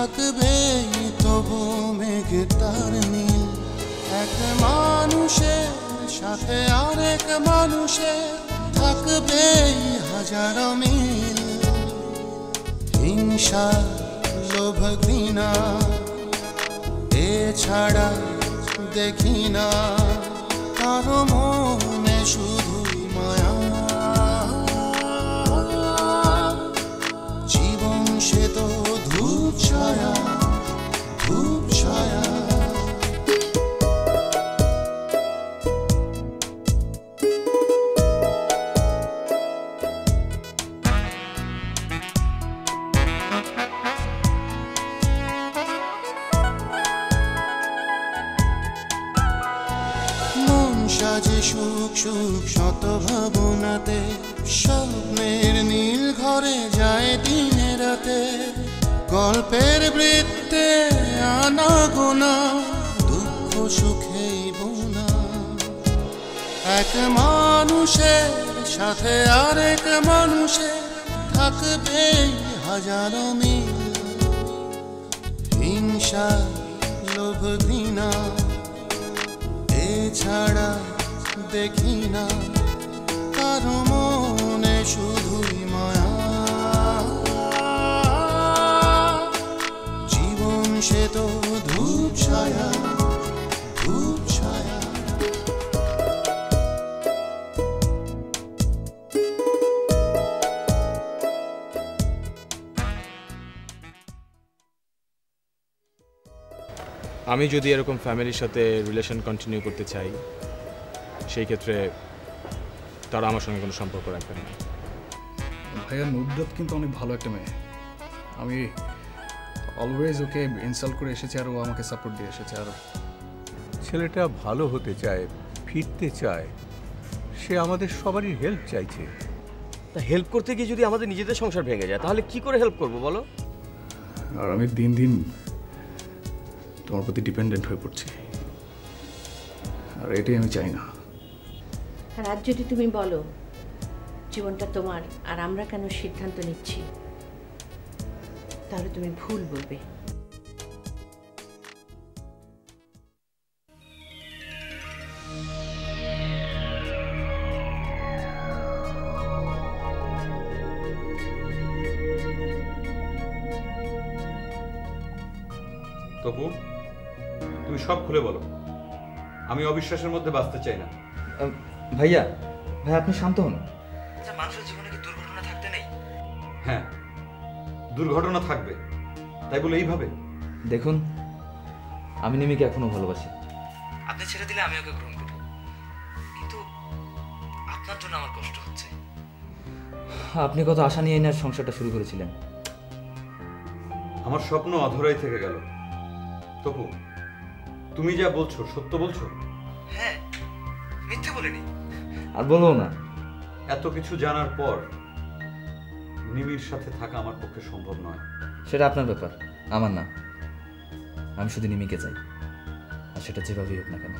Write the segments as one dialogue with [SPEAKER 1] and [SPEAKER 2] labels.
[SPEAKER 1] থাকবে তবু মেঘ তার নীল। এক মানুষের সাথে আরেক মানুষের থাকবে হাজারো মিল। হিংসা লোভ ঘৃণা এছাড়া দেখি না কারো মনে শুধুই মায়া। জীবন সে তো ধূপ ছায়া, ধূপ ছায়া। সাজে সুখ সুখ শত ভাবনাতে, স্বপ্নের নীল ঘরে যায় দিনে রাতে। গল্পের বৃত্তে আনা গোনা দুঃখ সুখেই বোনা। এক মানুষের সাথে আরেক মানুষের থাকবে হাজারো মিল। হিংসা লোভ ঘৃণা এছাড়া দেখি না কারো মনে শুধুই মায়া। জীবন সে তো ধূপ ছায়া, ধূপ ছায়া।
[SPEAKER 2] আমি যদি এরকম ফ্যামিলির সাথে রিলেশন কন্টিনিউ করতে চাই, সেই ক্ষেত্রে তারা আমার সঙ্গে কোনো সম্পর্ক রাখবেন না।
[SPEAKER 3] ভাইয়া নুসরাত কিন্তু অনেক ভালো একটা মেয়ে। আমি অলওয়েজ ওকে ইনসাল্ট করে এসেছি আর ও আমাকে সাপোর্ট দিয়ে এসেছে। আর
[SPEAKER 4] ছেলেটা ভালো হতে চায়, ফিরতে চায়, সে আমাদের সবারই হেল্প চাইছে।
[SPEAKER 5] তা হেল্প করতে গিয়ে যদি আমাদের নিজেদের সংসার ভেঙে যায় তাহলে কি করে হেল্প করবো বলো?
[SPEAKER 3] আর আমি দিন দিন তোমার প্রতি ডিপেন্ডেন্ট হয়ে পড়ছি, আর এটাই আমি চাই না।
[SPEAKER 6] আর আজ যদি তুমি বলো জীবনটা তোমার আর আমরা কেন সিদ্ধান্ত নিচ্ছি, তাহলে তুমি ভুল বলবে।
[SPEAKER 7] তপু, তুমি সব খুলে বলো। আমি অবিশ্বাসের মধ্যে বাঁচতে চাই না।
[SPEAKER 8] ভাইয়া আপনি শান্ত হন। মানুষের জীবনে কি দুর্ঘটনা থাকতে নেই?
[SPEAKER 7] হ্যাঁ, দুর্ঘটনা থাকবে, তাই বলে এইভাবে?
[SPEAKER 8] দেখুন, আমি নিমিকে এখনো ভালোবাসি। আপনি ছেড়ে দিলে আমি ওকে গ্রহণ করব, কিন্তু আপনার জন্য আমার কষ্ট হচ্ছে। আপনি কত আশা নিয়ে এনার সংসারটা শুরু করেছিলেন।
[SPEAKER 7] আমার স্বপ্ন অধরাই থেকে গেল। তপু, তুমি যা বলছো সত্য বলছো?
[SPEAKER 8] হ্যাঁ, মিথ্যে বলিনি। আর বলবো না।
[SPEAKER 7] এত কিছু জানার পর নিমির সাথে থাকা আমার পক্ষে সম্ভব নয়।
[SPEAKER 8] সেটা আপনার ব্যাপার, আমার না। আমি শুধু নিমিকে চাই, আর সেটা যেভাবেই হোক না কেন।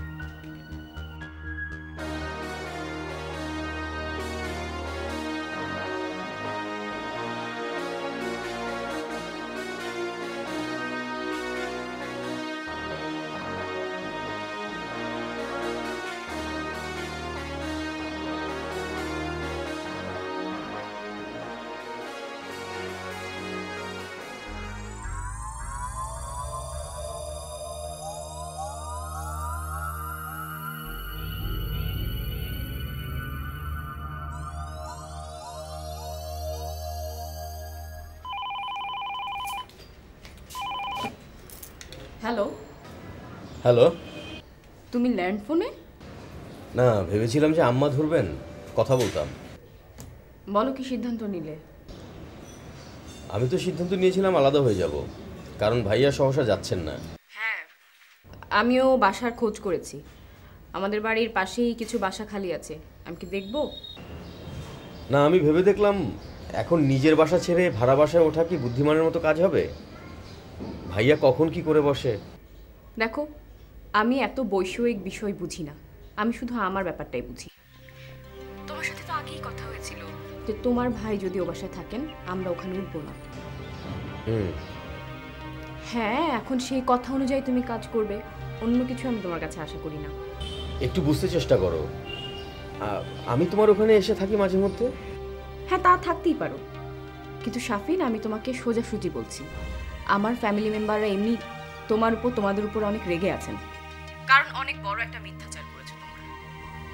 [SPEAKER 9] Hello
[SPEAKER 5] hello.
[SPEAKER 9] তুমি ল্যান্ড ফোনে?
[SPEAKER 5] না, ভেবেছিলাম যে আম্মা ধরবেন, কথা বলতাম।
[SPEAKER 9] বলো কি সিদ্ধান্ত নিলে?
[SPEAKER 5] আমি তো সিদ্ধান্ত নিয়েছিলাম আলাদা হয়ে যাব, কারণ ভাইয়া সহসা যাচ্ছেন না।
[SPEAKER 9] হ্যাঁ, আমিও বাসার খোঁজ করেছি। আমাদের বাড়ির পাশেই কিছু বাসা খালি আছে, আমি কি দেখবো?
[SPEAKER 5] না, আমি ভেবে দেখলাম এখন নিজের বাসা ছেড়ে ভাড়া বাসায় ওঠা কি বুদ্ধিমানের মতো কাজ হবে? ভাইয়া কখন কি করে বসে।
[SPEAKER 9] দেখো, আমি এত বৈষয়িক বিষয় বুঝি না, আমি শুধু আমার ব্যাপারটাই বুঝি। তোমার সাথে তো আগেই কথা হয়েছিল যে তোমার ভাই যদি ও বাসায় থাকেন আমরা ওখানে উঠবো না। হ্যাঁ, এখন সেই কথা অনুযায়ী তুমি কাজ করবে, অন্য কিছু আমি তোমার কাছে আশা করি না।
[SPEAKER 5] একটু বুঝতে চেষ্টা করো, আমি তোমার ওখানে এসে থাকি মাঝে মধ্যে।
[SPEAKER 9] হ্যাঁ, তা থাকতেই পারো, কিন্তু শাফিন আমি তোমাকে সোজাসুজি বলছি, আমার ফ্যামিলি মেম্বাররা এমনি তোমাদের উপর অনেক রেগে আছেন, কারণ অনেক বড় একটা মিথ্যাচার করেছো তোমরা।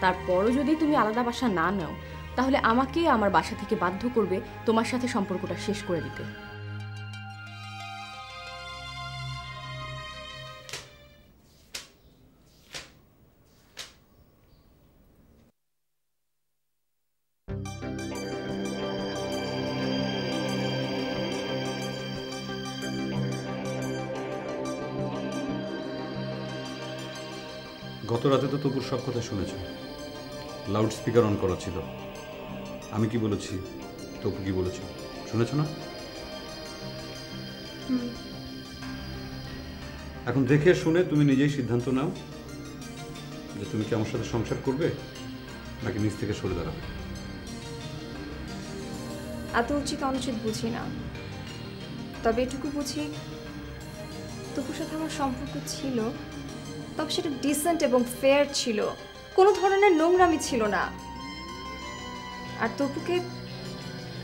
[SPEAKER 9] তারপরও যদি তুমি আলাদা বাসা না নাও, তাহলে আমাকে আমার বাসা থেকে বাধ্য করবে তোমার সাথে সম্পর্কটা শেষ করে দিতে।
[SPEAKER 7] গত রাতে তো তবুর সব কথা শুনেছ, লাউড স্পিকার অন করা ছিল। আমি কি বলেছি, তপু কি বলেছি, শুনেছ না? এখন দেখে শুনে তুমি নিজেই সিদ্ধান্ত নাও যে তুমি কি আমার সাথে সংসার করবে নাকি নিজ থেকে সরে দাঁড়াবে।
[SPEAKER 10] এত উচিত অনুচিত বুঝি না, তবে এটুকু বুঝি তপুর সাথে আমার সম্পর্ক ছিল, তবে সেটা ডিসেন্ট এবং ফেয়ার ছিল, কোনো ধরনের নোংরামি ছিল না। আর তপুকে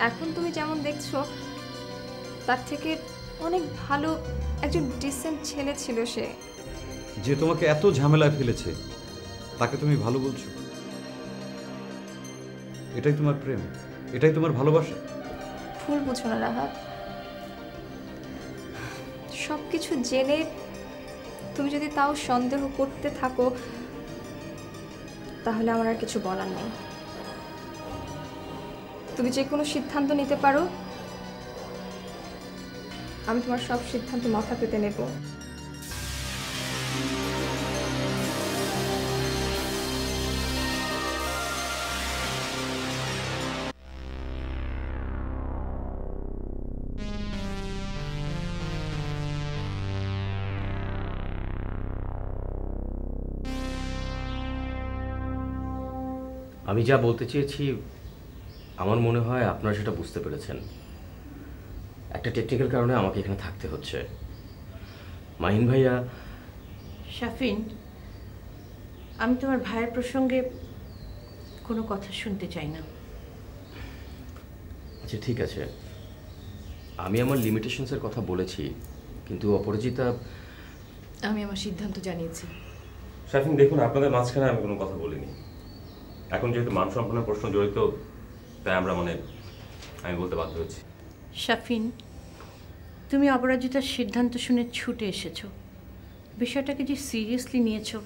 [SPEAKER 10] এখন তুমি যেমন দেখছো তার থেকে অনেক ভালো একজন ডিসেন্ট ছেলে ছিল সে।
[SPEAKER 7] যে তোমাকে এত ঝামেলায় ফেলেছে তাকে তুমি ভালো বলছো? এটাই তোমার প্রেম? এটাই তোমার ভালোবাসা?
[SPEAKER 10] ভুল বুঝো না রাহাত, সব কিছু জেনে তুমি যদি তাও সন্দেহ করতে থাকো তাহলে আমার আর কিছু বলার নেই। তুমি যে কোনো সিদ্ধান্ত নিতে পারো, আমি তোমার সব সিদ্ধান্ত মাথা পেতে নেব।
[SPEAKER 5] আমি যা বলতে চেয়েছি আমার মনে হয় আপনারা সেটা বুঝতে পেরেছেন। একটা টেকনিক্যাল কারণে আমাকে এখানে থাকতে হচ্ছে। মাহিন ভাইয়া।
[SPEAKER 6] শাফিন, আমি তোমার ভাইয়ের প্রসঙ্গে কোনো কথা শুনতে চাই না।
[SPEAKER 5] আচ্ছা ঠিক আছে, আমি আমার লিমিটেশনসের কথা বলেছি, কিন্তু অপরাজিতা।
[SPEAKER 9] আমি আমার সিদ্ধান্ত জানিয়েছি।
[SPEAKER 11] শাফিন দেখুন, আপনাদের মাঝখানে আমি কোনো কথা বলিনি। এখন যেহেতু মান সম্পন্ন প্রশ্ন জড়িত, তাই আমি বলতে বাধ্য হচ্ছি।
[SPEAKER 6] শাফিন, তুমি অপরাজিতার সিদ্ধান্ত শুনে ছুটে এসেছো, বিষয়টাকে যে সিরিয়াসলি নিয়েছো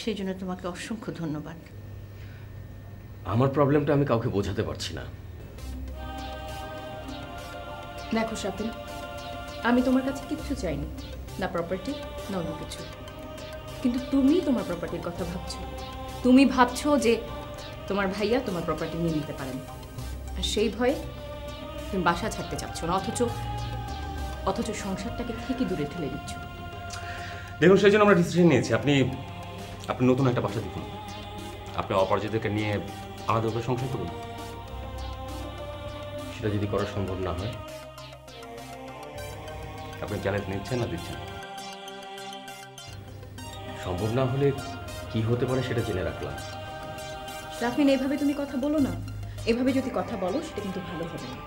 [SPEAKER 6] সেই জন্য তোমাকে অসংখ্য ধন্যবাদ।
[SPEAKER 5] আমার প্রবলেমটা আমি কাউকে বোঝাতে পারছি না।
[SPEAKER 9] দেখো শাফিন, আমি তোমার কাছে কিচ্ছু চাইনি, না প্রপার্টি না অন্য কিছু, কিন্তু তুমি তোমার প্রপার্টির কথা ভাবছো। তুমি ভাবছো যে তোমার ভাইয়া তোমার প্রপার্টি নিয়ে নিতে পারেন, আর সেই ভয়ে তুমি বাসা ছাড়তে চাচ্ছ না, অথচ সংসারটাকে ঠিকই দূরে ঠেলে দিচ্ছ।
[SPEAKER 11] দেখুন, সেই জন্য আমরা ডিসিশন নিয়েছি, আপনি নতুন একটা বাসা দেখুন, আপনি অপরাজিতাকে নিয়ে আমাদের উপরে সংসার করুন।
[SPEAKER 5] সেটা যদি করা সম্ভব না হয়?
[SPEAKER 11] আপনি চ্যালেঞ্জ নিচ্ছেন না দিচ্ছেন?
[SPEAKER 5] সম্ভব না হলে কি হতে পারে সেটা জেনে রাখলাম।
[SPEAKER 9] শাফিন, এভাবে তুমি কথা বলো না, এভাবে যদি কথা বলো সেটা কিন্তু ভালো হবে না।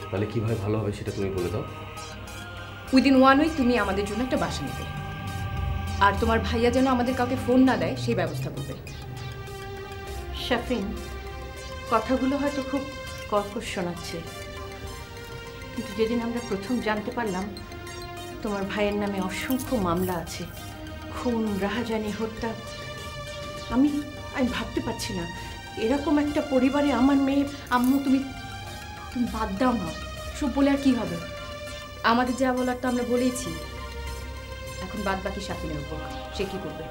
[SPEAKER 5] তাহলে কিভাবে ভালো হবে সেটা তুমি বলে দাও।
[SPEAKER 9] উইদিন 1 উইক তুমি আমাদের জন্য একটা বাসা নেবে, আর তোমার ভাইয়া যেন আমাদের কাউকে ফোন না দেয় সেই ব্যবস্থা করবে।
[SPEAKER 6] শাফিন, কথাগুলো হয়তো খুব কর্কশ শোনাচ্ছে, কিন্তু যেদিন আমরা প্রথম জানতে পারলাম তোমার ভাইয়ের নামে অসংখ্য মামলা আছে, খুন, রাহাজানি, হত্যা, আমি ভাবতে পারছি না এরকম একটা পরিবারে আমার মেয়ে। আম্মু, তুমি বাদ দাও না, সব বলে আর কি হবে? আমাদের যা বলার তো আমরা বলেইছি, এখন বাদ বাকি শাফিনের উপর, সে কি করবে।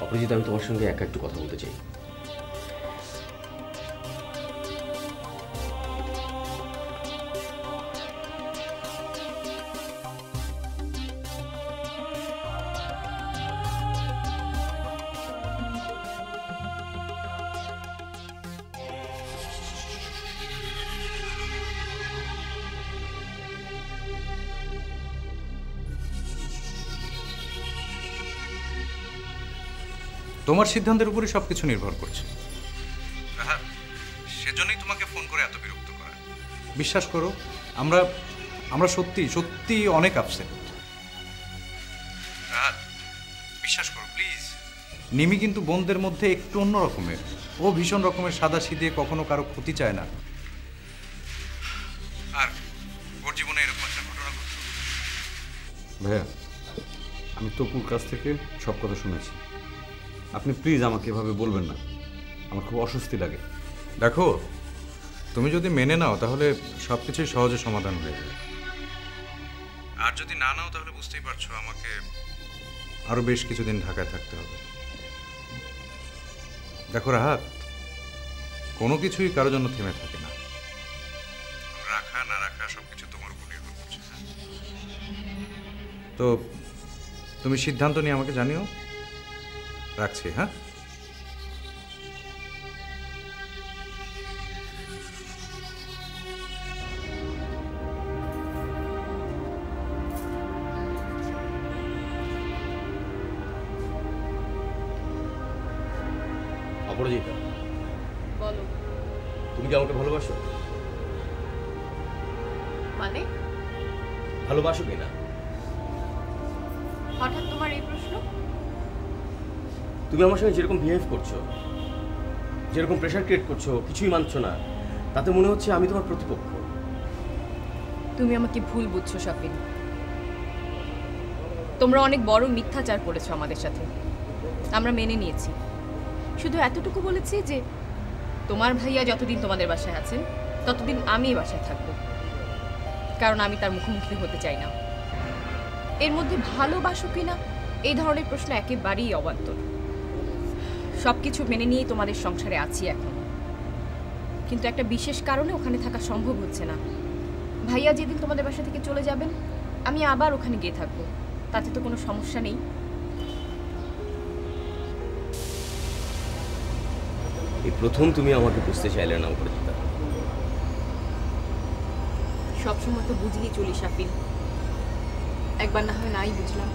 [SPEAKER 5] অপরাজিতা, আমি তোমার সঙ্গে একা একটু কথা বলতে চাই।
[SPEAKER 3] তোমার সিদ্ধান্তের উপরে সব কিছু নির্ভর করছে। সেজন্যই তোমাকে ফোন করে এত বিরক্ত করা। বিশ্বাস করো, আমরা আমরা সত্যি সত্যি অনেক আপসেট। বিশ্বাস করো প্লিজ। নিমি কিন্তু বোনদের মধ্যে একটু অন্য রকমের। ও ভীষণ রকমের সাদা সিধে, কখনো কারো ক্ষতি চায় না। আর ওর জীবনে এরকম একটা ঘটনা ঘটল।
[SPEAKER 7] ভাইয়া, আমি তপুর কাছ থেকে সব কথা শুনেছি। আপনি প্লিজ আমাকে এভাবে বলবেন না, আমার খুব অস্বস্তি লাগে।
[SPEAKER 3] দেখো, তুমি যদি মেনে নাও তাহলে সব কিছুই সহজে সমাধান হয়ে যাবে। আর যদি না নাও তাহলে বুঝতেই পারছো আমাকে আরো বেশ কিছুদিন ঢাকায় থাকতে হবে। দেখো রাহাত, কোনো কিছুই কারোর জন্য থেমে থাকে না। রাখা না রাখা সবকিছু তোমার উপর নির্ভর করছে। তো তুমি সিদ্ধান্ত নিয়ে আমাকে জানিও। রাখছি, হ্যাঁ?
[SPEAKER 5] অপরাজিতা,
[SPEAKER 9] বলো।
[SPEAKER 5] তুমি কি আমাকে ভালোবাসো?
[SPEAKER 9] মানে
[SPEAKER 5] ভালোবাসো কিনা?
[SPEAKER 9] হঠাৎ তোমার এই প্রশ্ন?
[SPEAKER 5] তুমি আমার সঙ্গে যেরকম বিহেভ করছো, যেরকম প্রেশার ক্রিয়েট করছো, কিছুই মানছো না, তাতে মনে হচ্ছে আমি তোমার প্রতিপক্ষ।
[SPEAKER 9] তুমি আমাকে ভুল বুঝছো শাফিন। তোমরা অনেক বড় মিথ্যাচার করেছো আমাদের সাথে, আমরা মেনে নিয়েছি। শুধু এতটুকু বলেছি যে তোমার ভাইয়া যতদিন তোমাদের বাসায় আছেন ততদিন আমি এই বাসায় থাকবো, কারণ আমি তার মুখোমুখি হতে চাই না। এর মধ্যে ভালোবাসো কিনা এই ধরনের প্রশ্ন একেবারেই অবান্তর। সব কিছু মেনে নিয়েই তোমাদের সংসারে আছি এখন, কিন্তু একটা বিশেষ কারণে ওখানে থাকা সম্ভব হচ্ছে না। ভাইয়া যেদিন তোমাদের বাসা থেকে চলে যাবেন আমি আবার ওখানে গিয়ে থাকবো, তাতে তো কোনো সমস্যা নেই।
[SPEAKER 5] এই প্রথম তুমি আমাকে বুঝতে চাইলে না অপরাজিতা।
[SPEAKER 9] সবসময় তো বুঝিয়ে চলি শাফিন, একবার না হয় নাই বুঝলাম।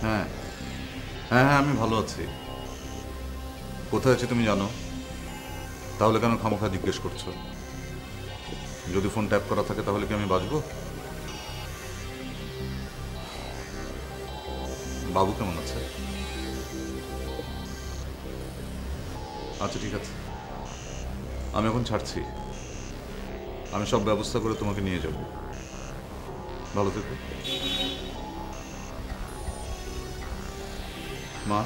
[SPEAKER 12] হ্যাঁ হ্যাঁ হ্যাঁ, আমি ভালো আছি। কোথায় আছি তুমি জানো, তাহলে কেন খামোখা জিজ্ঞেস করছো? যদি ফোন ট্যাপ করা থাকে তাহলে কি আমি বাঁচবো? বাবু কেমন আছে? আচ্ছা ঠিক আছে, আমি এখন ছাড়ছি। আমি সব ব্যবস্থা করে তোমাকে নিয়ে যাব। ভালো থেকো। মা,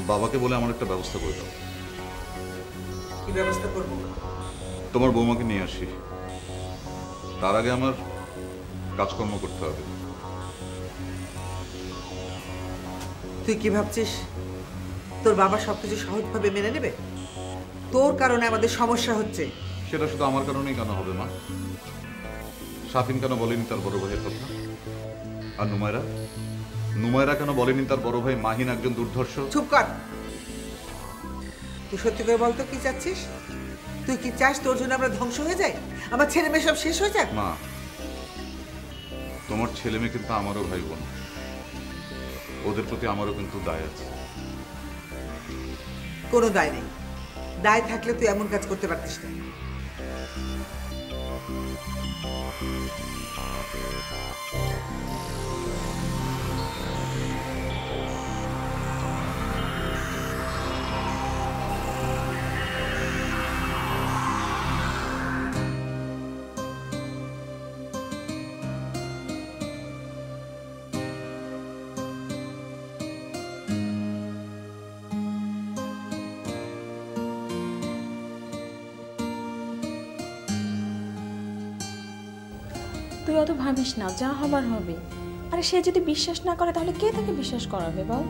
[SPEAKER 12] বাবাকে বলে আমার একটা ব্যবস্থা করে দাও।
[SPEAKER 13] কি ব্যবস্থা করবো?
[SPEAKER 12] তোমার বৌমাকে নিয়ে আসি, তার আগে আমার কাজকর্ম করতে হবে।
[SPEAKER 13] তুই কি ভাবছিস তোর বাবা সবকিছু সহজভাবে মেনে নেবে? তোর কারণে আমাদের সমস্যা হচ্ছে।
[SPEAKER 12] সেটা শুধু আমার কারণেই কেন হবে মা? শাফিন কেন বলেনি তার বড় ভাইয়ের কথা? আর নুমায়রা কেন বলেনি তার বড় ভাই মাহিন একজন দুর্ধর্ষ?
[SPEAKER 13] চুপ কর। তুই সত্যি করে বলতো কি চাচ্ছিস? তুই কি চাস তোর জন্য আমরা ধ্বংস হয়ে যাই, আমার ছেলে মেয়ে সব শেষ হয়ে যাক?
[SPEAKER 12] মা, তোমার ছেলে মেয়ে কিন্তু আমারও ভাই বোন, ওদের প্রতি আমারও কিন্তু দায় আছে।
[SPEAKER 13] কোনো দায় নেই। দায় থাকলে তুই এমন কাজ করতে পারতিস না।
[SPEAKER 14] তুই অত ভাবিস না, যা হবার হবে। আরে সে যদি বিশ্বাস না করে তাহলে কে তাকে বিশ্বাস করাবে বল?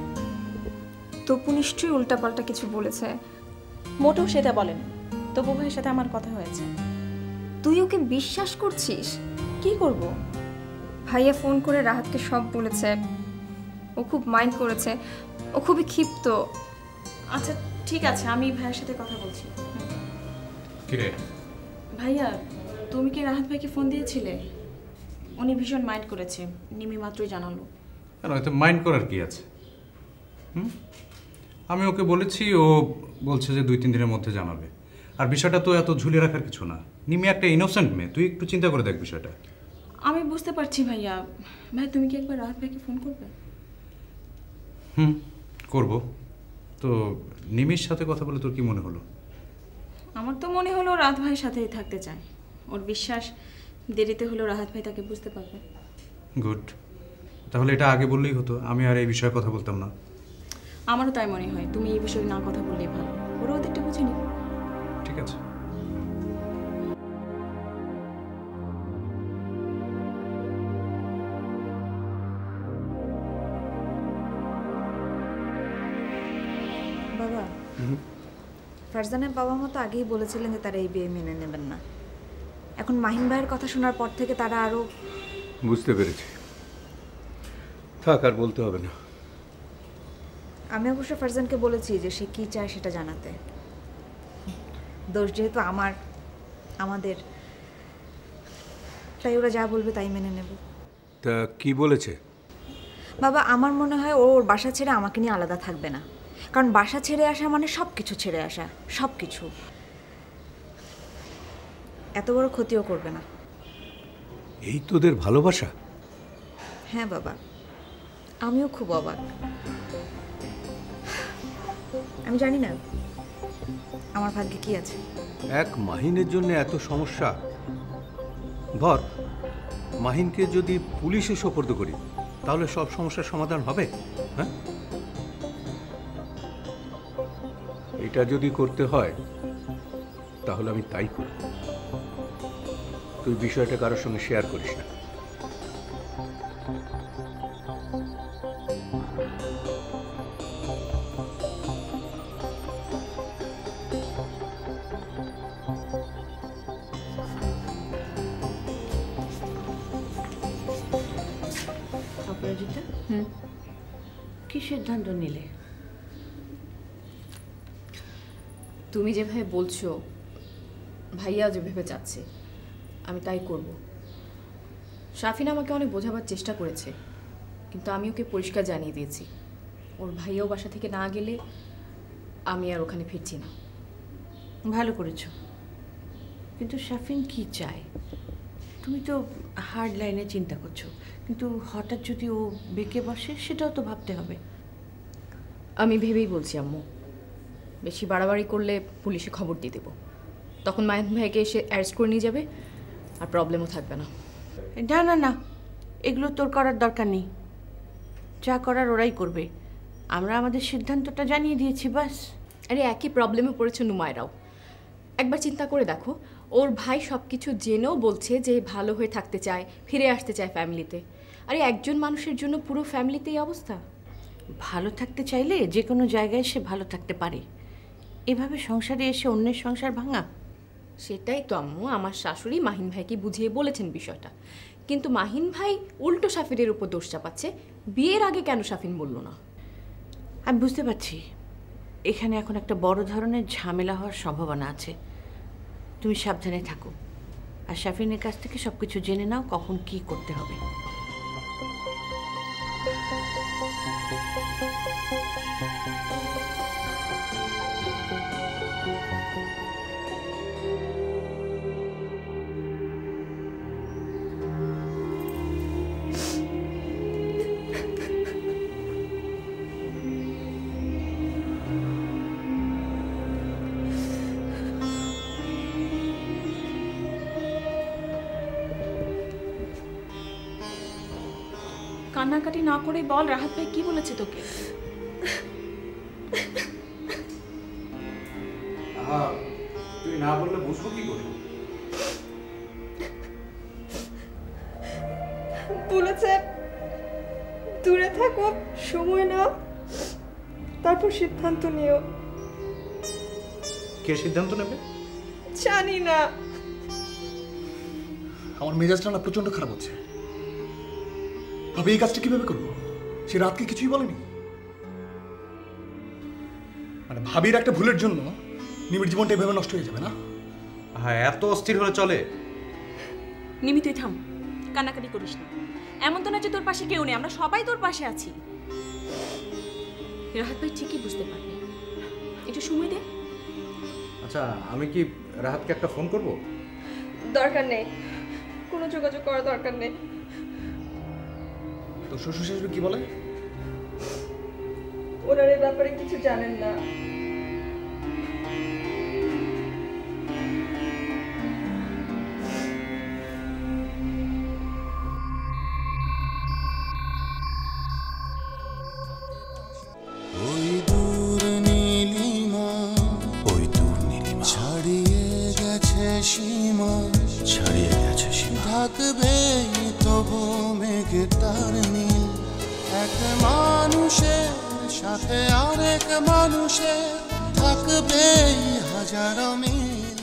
[SPEAKER 10] তপু নিশ্চয়ই উল্টাপাল্টা কিছু বলেছে।
[SPEAKER 14] মোটেও সেটা বলেনি। তপু ভাইয়ের সাথে আমার কথা হয়েছে।
[SPEAKER 10] তুই ওকে বিশ্বাস করছিস?
[SPEAKER 14] কি করব?
[SPEAKER 10] ভাইয়া ফোন করে রাহাতকে সব বলেছে। ও খুব মাইন্ড করেছে, ও খুবই ক্ষিপ্ত।
[SPEAKER 9] আচ্ছা ঠিক আছে, আমি ভাইয়ের সাথে কথা বলছি।
[SPEAKER 3] কিরে
[SPEAKER 9] ভাইয়া, তুমি কি রাহাত ভাইকে ফোন দিয়েছিলে? উনি ভীষণ মাইন্ড করেছে, নিমি মাত্রই জানালো।
[SPEAKER 3] কেন, এতে মাইন্ড করার কি আছে? আমি ওকে বলেছি, ও বলছে যে 2-3 দিনের মধ্যে জানাবে। আর বিষয়টা তো এত ঝুলিয়ে রাখার কিছু না। নিমি একটা ইনোসেন্ট মেয়ে, তুই একটু চিন্তা করে দেখ বিষয়টা।
[SPEAKER 9] আমি বুঝতে পারছি ভাইয়া। ভাই তুমি কি একবার রাহাত ভাইকে ফোন করবে?
[SPEAKER 3] করব। তো নিমির সাথে কথা বলে তোর কি মনে হলো?
[SPEAKER 9] আমার তো মনে হলো রাহাত ভাইয়ের সাথেই থাকতে চায়। ওর বিশ্বাস দেরিতে হলো রাহাত ভাই তাকে বুঝতে পারবে।
[SPEAKER 3] গুড। তাহলে এটা আগে বললেই হতো, আমি আর এই বিষয়ে কথা বলতাম না।
[SPEAKER 9] আমারও তাই মনে হয়, তুমি এই বিষয়ে না কথা বললেই ভালো। ওরা ওদেরটা বুঝিনি।
[SPEAKER 3] ঠিক আছে।
[SPEAKER 15] বাবা, ফারজানের বাবা মা তো আগেই বলেছিলেন যে তারা এই বিয়ে মেনে নেবেন না। এখন মাহিন ভাইয়ের কথা শোনার পর থেকে তারা আরো
[SPEAKER 4] বুঝতে পেরেছি। থাক, আর বলতে হবে না।
[SPEAKER 15] আমি অবশ্য ফারজানকে বলেছি যে সে কি চায় সেটা জানাতে। দোষ যেহেতু আমাদের, তাই ওরা যা বলবে তাই মেনে নেব।
[SPEAKER 4] তা কি বলেছে?
[SPEAKER 15] বাবা, আমার মনে হয় ওর বাসা ছেড়ে আমাকে নিয়ে আলাদা থাকবে না। কারণ বাসা ছেড়ে আসা মানে সব কিছু ছেড়ে আসা, সব কিছু। এত বড় ক্ষতিও করবে না।
[SPEAKER 4] এই তোদের ভালোবাসা?
[SPEAKER 15] হ্যাঁ বাবা, আমিও খুব অবাক। আমি জানি না আমার ভাগ্যে কি আছে।
[SPEAKER 4] এক মাহিনের জন্য এত সমস্যা। ধর, মাহিনকে যদি পুলিশে সোপর্দ করি তাহলে সব সমস্যার সমাধান হবে? হ্যাঁ, এটা যদি করতে হয় তাহলে আমি তাই করব। তুই বিষয়টা কারোর সঙ্গে শেয়ার করিস না।
[SPEAKER 6] অপরাজিতা, কি সিদ্ধান্ত নিলে?
[SPEAKER 9] তুমি যেভাবে বলছো, ভাইয়া যেভাবে চাচ্ছে, আমি তাই করব। শাফিন আমাকে অনেক বোঝাবার চেষ্টা করেছে, কিন্তু আমি ওকে পরিষ্কার জানিয়ে দিয়েছি ওর ভাইয়াও বাসা থেকে না গেলে আমি আর ওখানে ফিরছি না।
[SPEAKER 6] ভালো করেছো, কিন্তু শাফিন কি চায়? তুমি তো হার্ড লাইনে চিন্তা করছো, কিন্তু হঠাৎ যদি ও বেঁকে বসে সেটাও তো ভাবতে হবে।
[SPEAKER 9] আমি ভেবেই বলছি আম্মু, বেশি বাড়াবাড়ি করলে পুলিশে খবর দিয়ে দেবো। তখন মাহিন ভাইকে এসে অ্যারেস্ট করে নিয়ে যাবে, আর প্রবলেমও থাকবে না।
[SPEAKER 6] না না না, এগুলো তোর করার দরকার নেই। যা করার ওরাই করবে। আমরা আমাদের সিদ্ধান্তটা জানিয়ে দিয়েছি, বাস।
[SPEAKER 9] আরে একই প্রবলেমে পড়েছে নুমায়রাও। একবার চিন্তা করে দেখো, ওর ভাই সব কিছু জেনেও বলছে যে ভালো হয়ে থাকতে চায়, ফিরে আসতে চায় ফ্যামিলিতে। আরে একজন মানুষের জন্য পুরো ফ্যামিলিতে এই অবস্থা।
[SPEAKER 6] ভালো থাকতে চাইলে যে কোনো জায়গায় সে ভালো থাকতে পারে। এভাবে সংসারে এসে অন্যের সংসার ভাঙা,
[SPEAKER 9] সেটাই তো আম্মু, আমার শাশুড়ি মাহিন ভাইকে বুঝিয়ে বলেছেন বিষয়টা। কিন্তু মাহিন ভাই উল্টো শাফিনের উপর দোষ চাপাচ্ছে। বিয়ের আগে কেন শাফিন বলল না?
[SPEAKER 6] আমি বুঝতে পারছি এখানে এখন একটা বড় ধরনের ঝামেলা হওয়ার সম্ভাবনা আছে। তুমি সাবধানে থাকো, আর শাফিনের কাছ থেকে সব কিছু জেনে নাও কখন কি করতে হবে।
[SPEAKER 9] কান্নাকাটি না করে বল, রাহাত ভাই কি বলেছে তোকে?
[SPEAKER 3] তুই না বললে বুঝবো কি করে?
[SPEAKER 10] বলেছে দূরে থাকো, সময় নাও, তারপর সিদ্ধান্ত নিও।
[SPEAKER 3] কে সিদ্ধান্ত নেবে?
[SPEAKER 10] জানি না।
[SPEAKER 16] আমার মেজাজটা না প্রচন্ড খারাপ হচ্ছে। ভাবি এই কাজটা কিভাবে করবো? সে রাতকে কিছুই বলেনি? মানে ভাবির একটা ভুলের জন্য নিমির জীবনটা এভাবে নষ্ট হয়ে যাবে না?
[SPEAKER 3] হ্যাঁ, এত অস্থির হলে চলে?
[SPEAKER 14] নিমি তুই থাম, কান্নাকাটি করিস না। এমন তো না যে তোর পাশে কেউ নেই, আমরা সবাই তোর পাশে আছি। রাহাত ভাই ঠিকই বুঝতে পারবে, একটু সময় দে।
[SPEAKER 3] আচ্ছা, আমি কি রাহাতকে একটা ফোন করব?
[SPEAKER 10] দরকার নেই, কোনো যোগাযোগ করার দরকার নেই।
[SPEAKER 16] তো শ্বশুর শাশুড়ি কি বলে?
[SPEAKER 10] ওনার এই ব্যাপারে কিছু জানেন না।
[SPEAKER 1] ওই দূর নীলিমা, ওই দূর নীলিমা ছাড়িয়ে গেছে সীমা, ছাড়িয়ে গেছে সীমা। থাকবে তবু মেঘটার নীল, এক মানুষের সাথে আরেক মানুষের থাকবে হাজারো মিল।